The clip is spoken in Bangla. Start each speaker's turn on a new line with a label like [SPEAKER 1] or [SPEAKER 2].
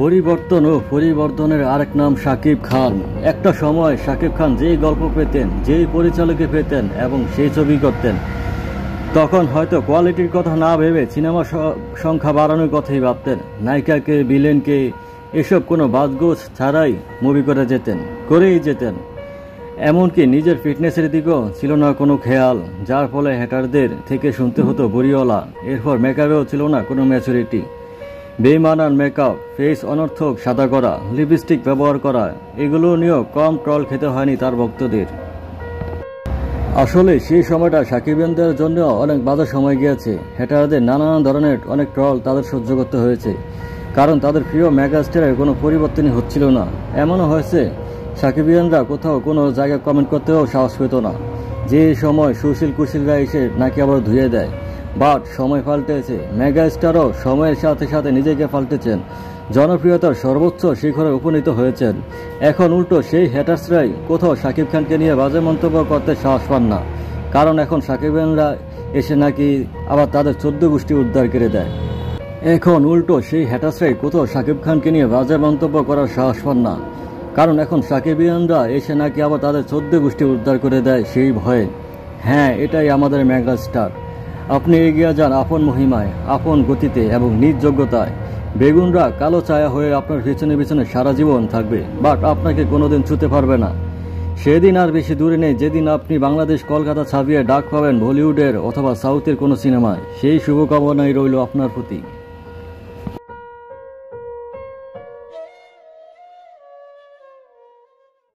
[SPEAKER 1] পরিবর্তন ও পরিবর্তনের আরেক নাম শাকিব খান। একটা সময় শাকিব খান যেই গল্প পেতেন, যেই পরিচালকে পেতেন এবং সেই ছবি করতেন, তখন হয়তো কোয়ালিটির কথা না ভেবে সিনেমা সংখ্যা বাড়ানোর কথাই ভাবতেন। নায়িকাকে, ভিলেনকে এসব কোনো বাজগোজ ছাড়াই মুভি করেই যেতেন। এমনকি নিজের ফিটনেসের দিকেও ছিল না কোনো খেয়াল, যার ফলে হ্যাটারদের থেকে শুনতে হতো বুড়িওয়ালা। এরপর মেকআপেও ছিল না কোনো ম্যাচুরিটি। বেইমানান মেকআপ, ফেস অনর্থক সাদা করা, লিপস্টিক ব্যবহার করা, এগুলো নিয়েও কম ট্রল খেতে হয়নি তার ভক্তদের। আসলে সেই সময়টা সাকিবিয়ানদের জন্য অনেক বাজে সময় গিয়েছে। হ্যাটারদের নানান ধরনের অনেক ট্রল তাদের সহ্য করতে হয়েছে, কারণ তাদের প্রিয় মেগাস্টারের কোনো পরিবর্তনই হচ্ছিল না। এমনও হয়েছে সাকিবিয়ানরা কোথাও কোনো জায়গায় কমেন্ট করতেও সাহস পেত না। যে সময় সুশীল কুশীলরা এসে নাকি আবার ধুয়ে দেয়। বাট সময় পাল্টেছে, মেগাস্টারও সময়ের সাথে সাথে নিজেকে পাল্টেছেন, জনপ্রিয়তার সর্বোচ্চ শিখরে উপনীত হয়েছেন। এখন উল্টো সেই হ্যাটার্সরাই কোথাও শাকিব খানকে নিয়ে বাজে মন্তব্য করতে সাহস পান না, কারণ এখন সাকিবিয়ানরা এসে নাকি আবার তাদের 14 গোষ্ঠী উদ্ধার করে দেয়। এখন উল্টো সেই হ্যাটার্সরাই কোথাও শাকিব খানকে নিয়ে বাজে মন্তব্য করার সাহস পান না, কারণ এখন সাকিবিয়ানরা এসে নাকি আবার তাদের 14 গোষ্ঠী উদ্ধার করে দেয় সেই ভয়ে। হ্যাঁ, এটাই আমাদের মেগাস্টার। আপনি এগিয়ে যান আপন মহিমায়, আপন গতিতে এবং নিজ যোগ্যতায়। বেগুনরা কালো ছায়া হয়ে আপনার পিছনে পিছনে সারা জীবন থাকবে, বাট আপনাকে কোনোদিন ছুতে পারবে না। সেদিন আর বেশি দূরে নেই যেদিন আপনি বাংলাদেশ কলকাতা ছাপিয়ে ডাক পাবেন বলিউডের অথবা সাউথের কোনো সিনেমায়। সেই শুভকামনাই রইল আপনার প্রতি।